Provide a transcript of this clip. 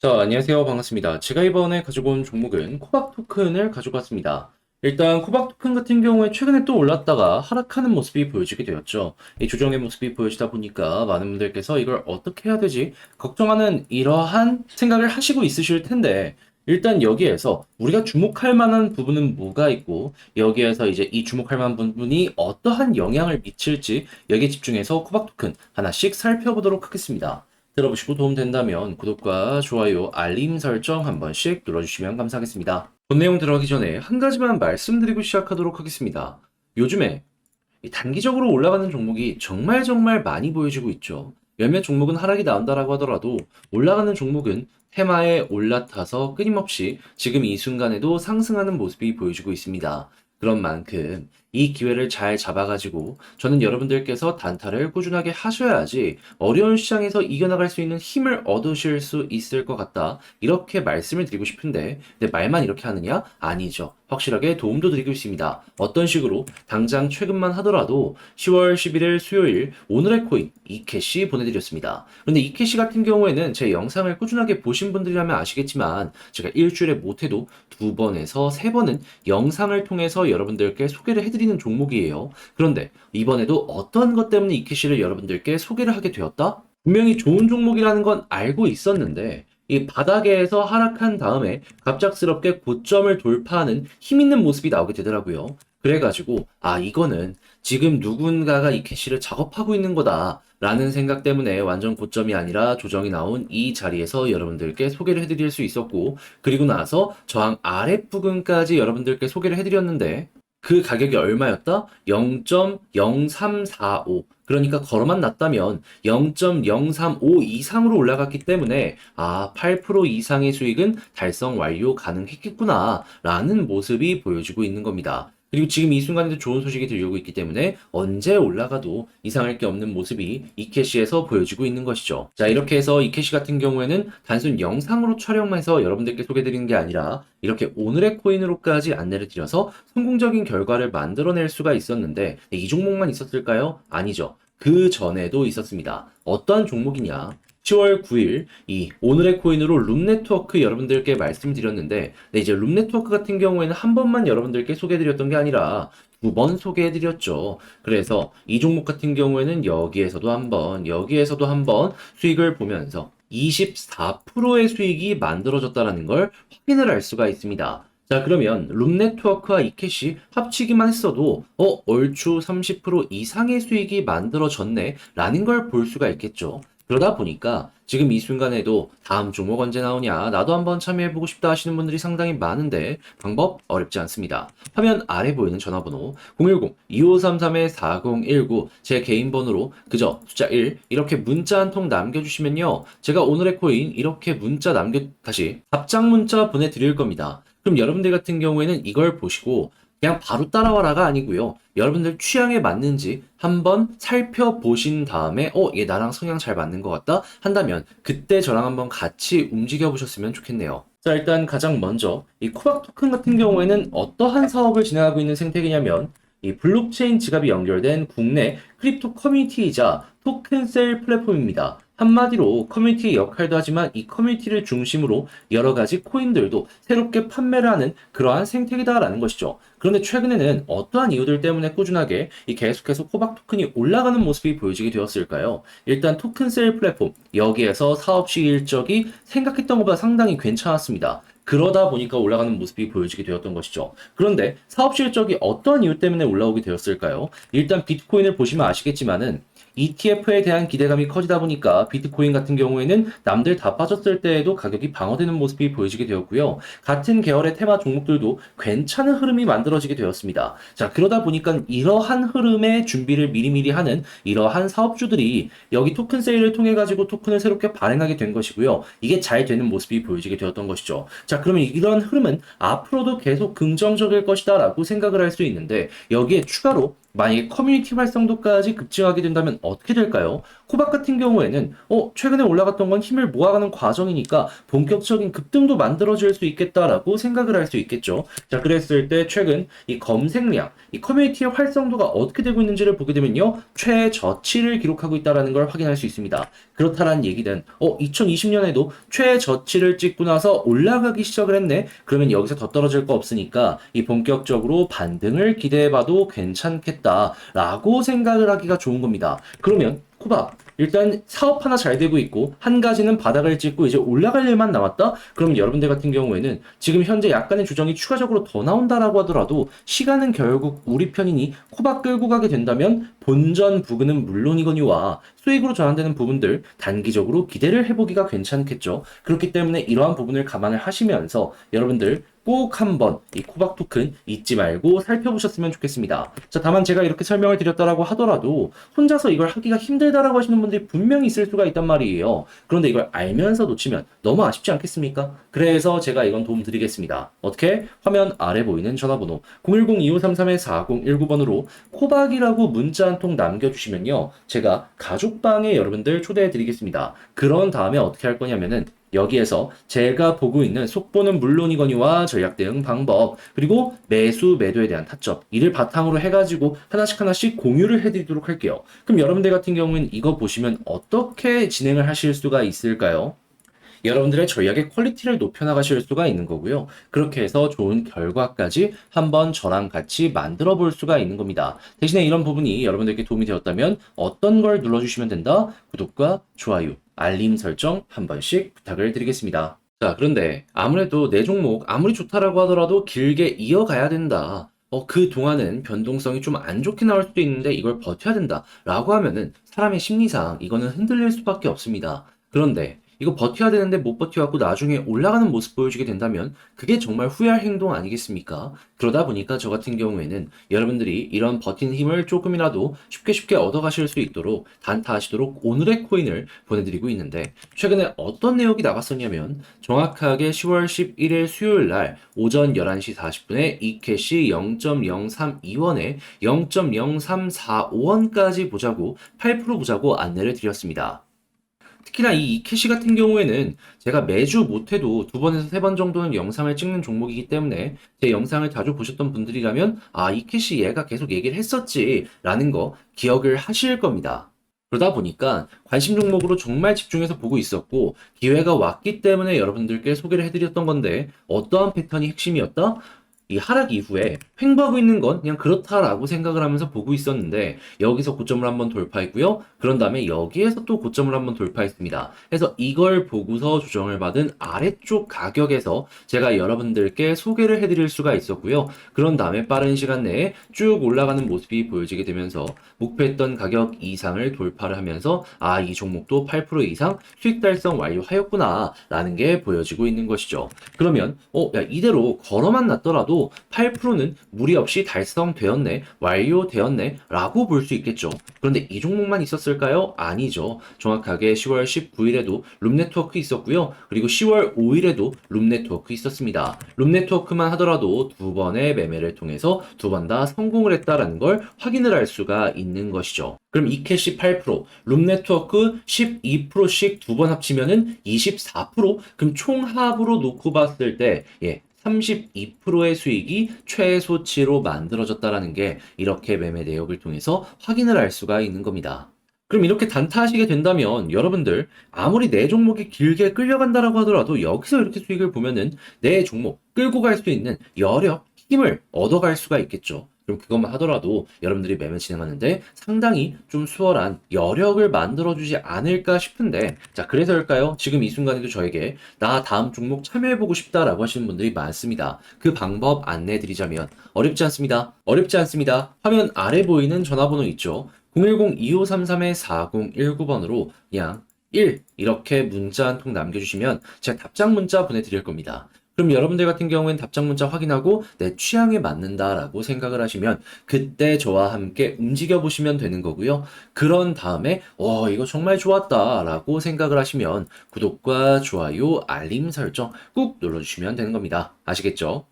자, 안녕하세요. 반갑습니다. 제가 이번에 가지고 온 종목은 코박 토큰을 가지고 왔습니다. 일단 코박 토큰 같은 경우에 최근에 또 올랐다가 하락하는 모습이 보여지게 되었죠. 이 조정의 모습이 보여지다 보니까 많은 분들께서 이걸 어떻게 해야 되지? 걱정하는 이러한 생각을 하시고 있으실 텐데, 일단 여기에서 우리가 주목할 만한 부분은 뭐가 있고, 여기에서 이제 이 주목할 만한 부분이 어떠한 영향을 미칠지 여기에 집중해서 코박 토큰 하나씩 살펴보도록 하겠습니다. 들어보시고 도움된다면 구독과 좋아요, 알림 설정 한 번씩 눌러주시면 감사하겠습니다. 본 내용 들어가기 전에 한 가지만 말씀드리고 시작하도록 하겠습니다. 요즘에 이 단기적으로 올라가는 종목이 정말 많이 보여지고 있죠. 몇몇 종목은 하락이 나온다라고 하더라도 올라가는 종목은 테마에 올라타서 끊임없이 지금 이 순간에도 상승하는 모습이 보여지고 있습니다. 그런 만큼 이 기회를 잘 잡아가지고 저는 여러분들께서 단타를 꾸준하게 하셔야지 어려운 시장에서 이겨나갈 수 있는 힘을 얻으실 수 있을 것 같다. 이렇게 말씀을 드리고 싶은데, 근데 말만 이렇게 하느냐? 아니죠. 확실하게 도움도 드리고 있습니다. 어떤 식으로? 당장 최근만 하더라도 10월 11일 수요일 오늘의 코인 이캐시 보내드렸습니다. 그런데 이캐시 같은 경우에는 제 영상을 꾸준하게 보신 분들이라면 아시겠지만 제가 일주일에 못해도 2번에서 3번은 영상을 통해서 여러분들께 소개를 해드리는 종목이에요. 그런데 이번에도 어떤 것 때문에 이캐시를 여러분들께 소개를 하게 되었다? 분명히 좋은 종목이라는 건 알고 있었는데 이 바닥에서 하락한 다음에 갑작스럽게 고점을 돌파하는 힘 있는 모습이 나오게 되더라고요. 그래가지고 이거는 지금 누군가가 이 캐시를 작업하고 있는 거다 라는 생각 때문에 완전 고점이 아니라 조정이 나온 이 자리에서 여러분들께 소개를 해드릴 수 있었고, 그리고 나서 저항 아랫부분까지 여러분들께 소개를 해드렸는데 그 가격이 얼마였다? 0.0345. 그러니까 걸어만 놨다면 0.035 이상으로 올라갔기 때문에 8% 이상의 수익은 달성 완료 가능했겠구나 라는 모습이 보여지고 있는 겁니다. 그리고 지금 이 순간에도 좋은 소식이 들려오고 있기 때문에 언제 올라가도 이상할 게 없는 모습이 이캐시에서 보여지고 있는 것이죠. 자, 이렇게 해서 이캐시 같은 경우에는 단순 영상으로 촬영만 해서 여러분들께 소개드리는 게 아니라 이렇게 오늘의 코인으로까지 안내를 드려서 성공적인 결과를 만들어낼 수가 있었는데, 이 종목만 있었을까요? 아니죠. 그 전에도 있었습니다. 어떠한 종목이냐? 10월 9일 이 오늘의 코인으로 룸네트워크 여러분들께 말씀드렸는데, 이제 룸네트워크 같은 경우에는 한 번만 여러분들께 소개해드렸던 게 아니라 2번 소개해드렸죠. 그래서 이 종목 같은 경우에는 여기에서도 한 번, 여기에서도 한 번 수익을 보면서 24%의 수익이 만들어졌다는 걸 확인을 할 수가 있습니다. 자, 그러면 룸네트워크와 이캐시 합치기만 했어도 얼추 30% 이상의 수익이 만들어졌네 라는 걸 볼 수가 있겠죠. 그러다 보니까 지금 이 순간에도 다음 종목 언제 나오냐, 나도 한번 참여해보고 싶다 하시는 분들이 상당히 많은데 방법 어렵지 않습니다. 화면 아래 보이는 전화번호 010-2533-4019 제 개인 번호로 그저 숫자 1 이렇게 문자 한 통 남겨주시면요, 제가 오늘의 코인 이렇게 문자 다시 답장 문자 보내드릴 겁니다. 그럼 여러분들 같은 경우에는 이걸 보시고 그냥 바로 따라와라가 아니고요, 여러분들 취향에 맞는지 한번 살펴보신 다음에 얘 나랑 성향 잘 맞는 것 같다 한다면 그때 저랑 한번 같이 움직여 보셨으면 좋겠네요. 자, 일단 가장 먼저 이 코박 토큰 같은 경우에는 어떠한 사업을 진행하고 있는 생태계냐면, 이 블록체인 지갑이 연결된 국내 크립토 커뮤니티이자 토큰 셀 플랫폼입니다. 한마디로 커뮤니티의 역할도 하지만 이 커뮤니티를 중심으로 여러 가지 코인들도 새롭게 판매를 하는 그러한 생태계다라는 것이죠. 그런데 최근에는 어떠한 이유들 때문에 꾸준하게 이 계속해서 코박 토큰이 올라가는 모습이 보여지게 되었을까요? 일단 토큰 셀 플랫폼, 여기에서 사업 시기 일정이 생각했던 것보다 상당히 괜찮았습니다. 그러다 보니까 올라가는 모습이 보여지게 되었던 것이죠. 그런데 사업 실적이 어떤 이유 때문에 올라오게 되었을까요? 일단 비트코인을 보시면 아시겠지만은 ETF에 대한 기대감이 커지다 보니까 비트코인 같은 경우에는 남들 다 빠졌을 때에도 가격이 방어되는 모습이 보여지게 되었고요. 같은 계열의 테마 종목들도 괜찮은 흐름이 만들어지게 되었습니다. 자, 그러다 보니까 이러한 흐름의 준비를 미리미리 하는 이러한 사업주들이 여기 토큰 세일을 통해 가지고 토큰을 새롭게 발행하게 된 것이고요. 이게 잘 되는 모습이 보여지게 되었던 것이죠. 자, 그러면 이런 흐름은 앞으로도 계속 긍정적일 것이다 라고 생각을 할 수 있는데, 여기에 추가로 만약에 커뮤니티 활성도까지 급증하게 된다면 어떻게 될까요? 코박 같은 경우에는 최근에 올라갔던 건 힘을 모아가는 과정이니까 본격적인 급등도 만들어질 수 있겠다라고 생각을 할 수 있겠죠. 자, 그랬을 때 최근 이 검색량, 이 커뮤니티의 활성도가 어떻게 되고 있는지를 보게 되면요. 최저치를 기록하고 있다는 걸 확인할 수 있습니다. 그렇다는 얘기는 2020년에도 최저치를 찍고 나서 올라가기 시작을 했네. 그러면 여기서 더 떨어질 거 없으니까 이 본격적으로 반등을 기대해봐도 괜찮겠다라고 생각을 하기가 좋은 겁니다. 그러면 코박 일단 사업 하나 잘 되고 있고 한 가지는 바닥을 찍고 이제 올라갈 일만 남았다? 그럼 여러분들 같은 경우에는 지금 현재 약간의 조정이 추가적으로 더 나온다라고 하더라도 시간은 결국 우리 편이니 코박 끌고 가게 된다면 본전 부근은 물론이거니와 수익으로 전환되는 부분들 단기적으로 기대를 해보기가 괜찮겠죠. 그렇기 때문에 이러한 부분을 감안을 하시면서 여러분들 꼭 한번 이 코박 토큰 잊지 말고 살펴보셨으면 좋겠습니다. 자, 다만 제가 이렇게 설명을 드렸다라고 하더라도 혼자서 이걸 하기가 힘들다라고 하시는 분들이 분명히 있을 수가 있단 말이에요. 그런데 이걸 알면서 놓치면 너무 아쉽지 않겠습니까? 그래서 제가 이건 도움 드리겠습니다. 어떻게? 화면 아래 보이는 전화번호 010-2533-4019번으로 코박이라고 문자 한 통 남겨주시면요. 제가 가족방에 여러분들 초대해 드리겠습니다. 그런 다음에 어떻게 할 거냐면은 여기에서 제가 보고 있는 속보는 물론이거니와 전략 대응 방법, 그리고 매수, 매도에 대한 타점, 이를 바탕으로 해가지고 하나씩 공유를 해드리도록 할게요. 그럼 여러분들 같은 경우는 이거 보시면 어떻게 진행을 하실 수가 있을까요? 여러분들의 전략의 퀄리티를 높여나가실 수가 있는 거고요. 그렇게 해서 좋은 결과까지 한번 저랑 같이 만들어 볼 수가 있는 겁니다. 대신에 이런 부분이 여러분들께 도움이 되었다면 어떤 걸 눌러주시면 된다? 구독과 좋아요, 알림 설정 한 번씩 부탁을 드리겠습니다. 자, 그런데 아무래도 내 종목 아무리 좋다라고 하더라도 길게 이어가야 된다. 그 동안은 변동성이 좀 안 좋게 나올 수도 있는데 이걸 버텨야 된다. 라고 하면은 사람의 심리상 이거는 흔들릴 수밖에 없습니다. 그런데 이거 버텨야 되는데 못 버텨갖고 나중에 올라가는 모습 보여주게 된다면 그게 정말 후회할 행동 아니겠습니까? 그러다 보니까 저 같은 경우에는 여러분들이 이런 버티는 힘을 조금이라도 쉽게 얻어가실 수 있도록 단타하시도록 오늘의 코인을 보내드리고 있는데 최근에 어떤 내역이 나갔었냐면 정확하게 10월 11일 수요일 날 오전 11시 40분에 이캐시 0.032원에 0.0345원까지 보자고 8% 보자고 안내를 드렸습니다. 특히나 이 이캐시 같은 경우에는 제가 매주 못해도 2번에서 3번 정도는 영상을 찍는 종목이기 때문에 제 영상을 자주 보셨던 분들이라면 이캐시 얘가 계속 얘기를 했었지 라는 거 기억을 하실 겁니다. 그러다 보니까 관심 종목으로 정말 집중해서 보고 있었고 기회가 왔기 때문에 여러분들께 소개를 해드렸던 건데 어떠한 패턴이 핵심이었다? 이 하락 이후에 횡보하고 있는 건 그냥 그렇다라고 생각을 하면서 보고 있었는데 여기서 고점을 한번 돌파했고요. 그런 다음에 여기에서 또 고점을 한번 돌파했습니다. 그래서 이걸 보고서 조정을 받은 아래쪽 가격에서 제가 여러분들께 소개를 해드릴 수가 있었고요. 그런 다음에 빠른 시간 내에 쭉 올라가는 모습이 보여지게 되면서 목표했던 가격 이상을 돌파를 하면서 이 종목도 8% 이상 수익 달성 완료하였구나 라는 게 보여지고 있는 것이죠. 그러면 이대로 걸어만 놨더라도 8%는 무리 없이 달성되었네, 완료되었네 라고 볼 수 있겠죠. 그런데 이 종목만 있었을까요? 아니죠. 정확하게 10월 19일에도 룸네트워크 있었고요. 그리고 10월 5일에도 룸네트워크 있었습니다. 룸네트워크만 하더라도 2번의 매매를 통해서 2번 다 성공을 했다라는 걸 확인을 할 수가 있는 것이죠. 그럼 이캐시 8%, 룸네트워크 12%씩 2번 합치면은 24%? 그럼 총합으로 놓고 봤을 때 32%의 수익이 최소치로 만들어졌다라는 게 이렇게 매매 내역을 통해서 확인을 할 수가 있는 겁니다. 그럼 이렇게 단타하시게 된다면 여러분들 아무리 내 종목이 길게 끌려간다라고 하더라도 여기서 이렇게 수익을 보면은 내 종목 끌고 갈 수 있는 여력, 힘을 얻어갈 수가 있겠죠. 그럼 그것만 하더라도 여러분들이 매매 진행하는데 상당히 좀 수월한 여력을 만들어주지 않을까 싶은데 자, 그래서일까요? 지금 이 순간에도 저에게 나 다음 종목 참여해보고 싶다라고 하시는 분들이 많습니다. 그 방법 안내해드리자면 어렵지 않습니다. 어렵지 않습니다. 화면 아래 보이는 전화번호 있죠? 010-2533-4019번으로 그냥 1 이렇게 문자 한 통 남겨주시면 제가 답장 문자 보내드릴 겁니다. 그럼 여러분들 같은 경우엔 답장 문자 확인하고 내 취향에 맞는다라고 생각을 하시면 그때 저와 함께 움직여 보시면 되는 거고요. 그런 다음에 이거 정말 좋았다라고 생각을 하시면 구독과 좋아요, 알림 설정 꾹 눌러주시면 되는 겁니다. 아시겠죠?